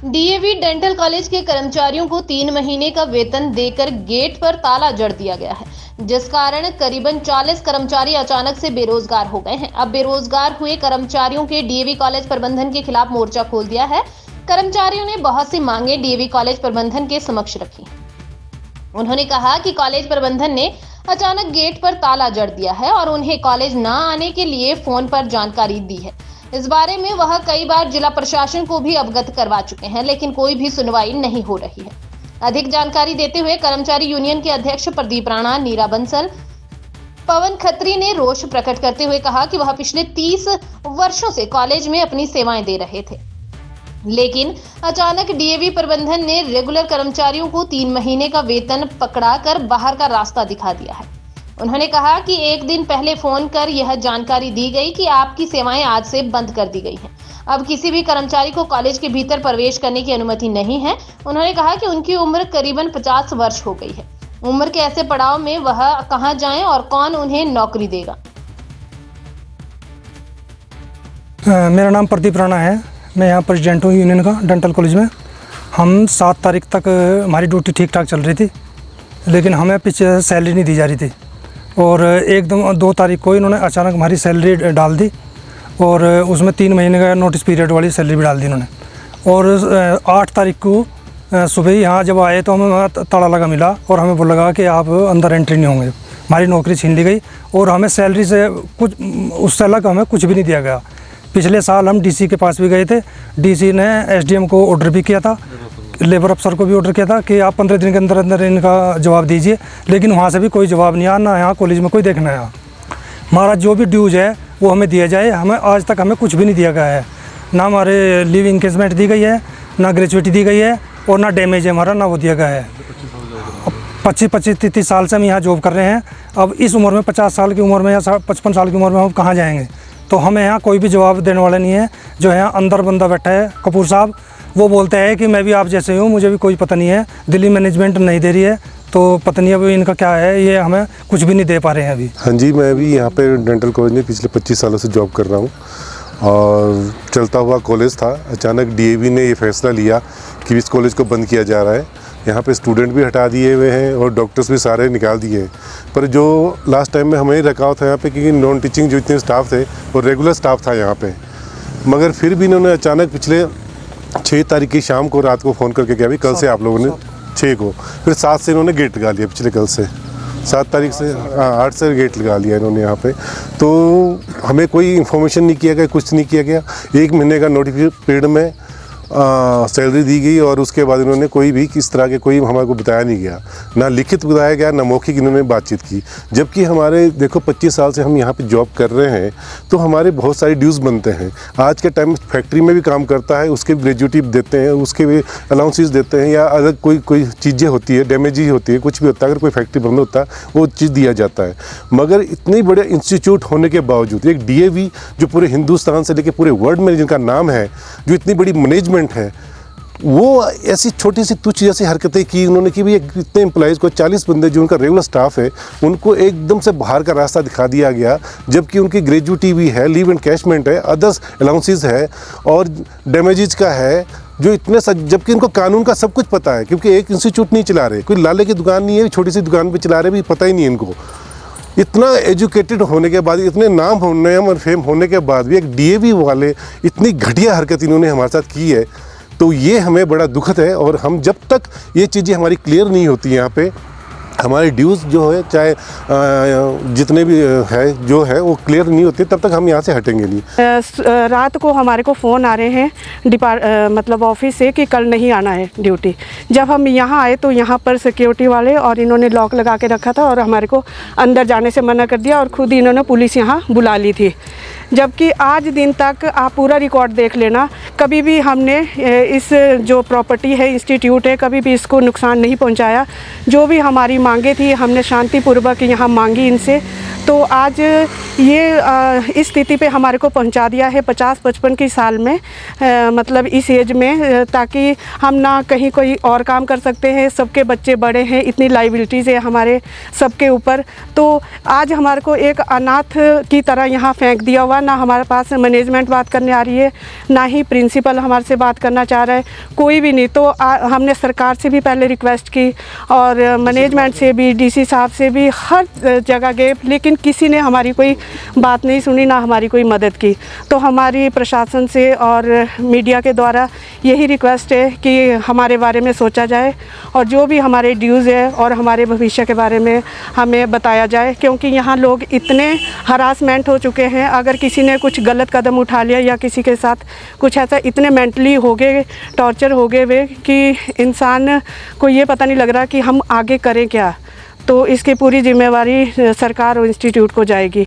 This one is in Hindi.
डीएवी डेंटल कॉलेज के कर्मचारियों को 3 महीने का वेतन देकर गेट पर ताला जड़ दिया गया है, जिस कारण करीबन 40 कर्मचारी अचानक से बेरोजगार हो गए हैं। अब बेरोजगार हुए कर्मचारियों के डीएवी कॉलेज प्रबंधन के खिलाफ मोर्चा खोल दिया है। कर्मचारियों ने बहुत सी मांगे डीएवी कॉलेज प्रबंधन के समक्ष रखी। उन्होंने कहा कि कॉलेज प्रबंधन ने अचानक गेट पर ताला जड़ दिया है और उन्हें कॉलेज न आने के लिए फोन पर जानकारी दी है। इस बारे में वह कई बार जिला प्रशासन को भी अवगत करवा चुके हैं, लेकिन कोई भी सुनवाई नहीं हो रही है। अधिक जानकारी देते हुए कर्मचारी यूनियन के अध्यक्ष प्रदीप राणा, नीरा बंसल, पवन खत्री ने रोष प्रकट करते हुए कहा कि वह पिछले 30 वर्षों से कॉलेज में अपनी सेवाएं दे रहे थे, लेकिन अचानक डीएवी प्रबंधन ने रेगुलर कर्मचारियों को 3 महीने का वेतन पकड़ाकर बाहर का रास्ता दिखा दिया है। उन्होंने कहा कि एक दिन पहले फोन कर यह जानकारी दी गई कि आपकी सेवाएं आज से बंद कर दी गई हैं। अब किसी भी कर्मचारी को कॉलेज के भीतर प्रवेश करने की अनुमति नहीं है। उन्होंने कहा कि उनकी उम्र करीबन 50 वर्ष हो गई है। उम्र के ऐसे पड़ाव में वह कहां जाएं और कौन उन्हें नौकरी देगा। मेरा नाम प्रदीप राणा है। मैं यहाँ प्रेसिडेंट हूँ यूनियन का डेंटल कॉलेज में। हम 7 तारीख तक हमारी ड्यूटी ठीक ठाक चल रही थी, लेकिन हमें पीछे सैलरी नहीं दी जा रही थी और एकदम 2 तारीख को इन्होंने अचानक हमारी सैलरी डाल दी और उसमें 3 महीने का नोटिस पीरियड वाली सैलरी भी डाल दी इन्होंने। और 8 तारीख को सुबह ही यहाँ जब आए तो हमें ताला लगा मिला और हमें बोला लगा कि आप अंदर एंट्री नहीं होंगे। हमारी नौकरी छीन ली गई और हमें सैलरी से कुछ उससे अलग हमें कुछ भी नहीं दिया गया। पिछले साल हम डीसी के पास भी गए थे। डीसी ने एसडीएम को ऑर्डर भी किया था, लेबर अफसर को भी ऑर्डर किया था कि आप 15 दिन के अंदर अंदर इनका जवाब दीजिए, लेकिन वहाँ से भी कोई जवाब नहीं आया। ना यहाँ कॉलेज में कोई देखना है। हमारा जो भी ड्यूज है वो हमें दिया जाए। हमें आज तक हमें कुछ भी नहीं दिया गया है। ना हमारे लीव इंकेजमेंट दी गई है, ना ग्रेजुएटी दी गई है और ना डैमेज है हमारा, ना वो दिया गया है। 25-30 साल से हम यहाँ जॉब कर रहे हैं। अब इस उम्र में 50 साल की उम्र में या 55 साल की उम्र में हम कहाँ जाएंगे? तो हमें यहाँ कोई भी जवाब देने वाला नहीं है। जो यहाँ अंदर बंदा बैठा है कपूर साहब, वो बोलते हैं कि मैं भी आप जैसे हूँ, मुझे भी कोई पता नहीं है। दिल्ली मैनेजमेंट नहीं दे रही है, तो पता नहीं अभी इनका क्या है, ये हमें कुछ भी नहीं दे पा रहे हैं अभी। हाँ जी, मैं भी यहाँ पे डेंटल कॉलेज में पिछले 25 सालों से जॉब कर रहा हूँ और चलता हुआ कॉलेज था। अचानक डीएवी ने ये फैसला लिया कि इस कॉलेज को बंद किया जा रहा है। यहाँ पे स्टूडेंट भी हटा दिए हुए हैं और डॉक्टर्स भी सारे निकाल दिए हैं। पर जो लास्ट टाइम में हमें रखा था यहाँ पे, क्योंकि नॉन टीचिंग जो इतने स्टाफ थे वो रेगुलर स्टाफ था यहाँ पे, मगर फिर भी इन्होंने अचानक पिछले 6 तारीख की शाम को रात को फ़ोन करके कहा भी कल से आप लोगों ने 6 को, फिर 7 से इन्होंने गेट लगा लिया। पिछले कल से 7 तारीख से 8 से गेट लगा लिया इन्होंने यहाँ पे। तो हमें कोई इन्फॉर्मेशन नहीं किया गया, कुछ नहीं किया गया। 1 महीने का नोटिस पीरियड में सैलरी दी गई और उसके बाद इन्होंने कोई भी किस तरह के कोई हमारे को बताया नहीं गया, ना लिखित बताया गया, ना मौखिक इन्होंने बातचीत की। जबकि हमारे देखो 25 साल से हम यहाँ पे जॉब कर रहे हैं, तो हमारे बहुत सारे ड्यूज़ बनते हैं। आज के टाइम फैक्ट्री में भी काम करता है, उसके भी ग्रेजुएटी देते हैं, उसके भी अलाउंसेस देते हैं, या अलग कोई चीज़ें होती है, डैमेज होती है, कुछ भी होता है, अगर कोई फैक्ट्री बंद होता है वो चीज़ दिया जाता है। मगर इतने बड़े इंस्टीट्यूट होने के बावजूद एक डीएवी जो पूरे हिंदुस्तान से लेकर पूरे वर्ल्ड में जिनका नाम है, जो इतनी बड़ी मैनेजमेंट है, वो ऐसी छोटी सी तुच्छ जैसी हरकतें की उन्होंने कि भाई इतने एम्प्लॉइज़ को 40 बंदे जो उनका रेगुलर स्टाफ है उनको एकदम से बाहर का रास्ता दिखा दिया गया। जबकि उनकी ग्रेजुएटी भी है, लीव एनकैशमेंट है, अदर्स अलाउंसेस है और डैमेजेस का है, जो इतने जबकि इनको कानून का सब कुछ पता है, क्योंकि एक इंस्टीट्यूट नहीं चला रहे, कोई लाले की दुकान नहीं है, छोटी सी दुकान पर चला रहे, भी पता ही नहीं है इनको। इतना एजुकेटेड होने के बाद, इतने नाम होने और फेम होने के बाद भी एक डीएवी वाले इतनी घटिया हरकत इन्होंने हमारे साथ की है, तो ये हमें बड़ा दुखद है। और हम जब तक ये चीज़ें हमारी क्लियर नहीं होती यहाँ पे, हमारे ड्यूज़ जो है चाहे जितने भी है जो है वो क्लियर नहीं होते, तब तक हम यहाँ से हटेंगे नहीं। रात को हमारे को फ़ोन आ रहे हैं मतलब ऑफिस से कि कल नहीं आना है ड्यूटी। जब हम यहाँ आए तो यहाँ पर सिक्योरिटी वाले और इन्होंने लॉक लगा के रखा था और हमारे को अंदर जाने से मना कर दिया और खुद इन्होंने पुलिस यहाँ बुला ली थी। जबकि आज दिन तक आप पूरा रिकॉर्ड देख लेना, कभी भी हमने इस जो प्रॉपर्टी है, इंस्टीट्यूट है, कभी भी इसको नुकसान नहीं पहुंचाया। जो भी हमारी मांगे थी हमने शांतिपूर्वक यहाँ मांगी इनसे, तो आज ये इस स्थिति पे हमारे को पहुंचा दिया है 50-55 की साल में, मतलब इस एज में, ताकि हम ना कहीं कोई और काम कर सकते हैं। सबके बच्चे बड़े हैं, इतनी लाइबिलिटीज़ है हमारे सबके ऊपर। तो आज हमारे को एक अनाथ की तरह यहाँ फेंक दिया हुआ, ना हमारे पास मैनेजमेंट बात करने आ रही है, ना ही प्रिंसिपल हमारे से बात करना चाह रहा है, कोई भी नहीं। तो हमने सरकार से भी पहले रिक्वेस्ट की और मैनेजमेंट से भी, डीसी साहब से भी, हर जगह गए, लेकिन किसी ने हमारी कोई बात नहीं सुनी, ना हमारी कोई मदद की। तो हमारी प्रशासन से और मीडिया के द्वारा यही रिक्वेस्ट है कि हमारे बारे में सोचा जाए और जो भी हमारे ड्यूज़ है और हमारे भविष्य के बारे में हमें बताया जाए, क्योंकि यहाँ लोग इतने हरासमेंट हो चुके हैं। अगर किसी ने कुछ गलत कदम उठा लिया या किसी के साथ कुछ ऐसा, इतने मेंटली हो गए, टॉर्चर हो गए वे कि इंसान को ये पता नहीं लग रहा कि हम आगे करें क्या। तो इसकी पूरी जिम्मेवारी सरकार और इंस्टीट्यूट को जाएगी।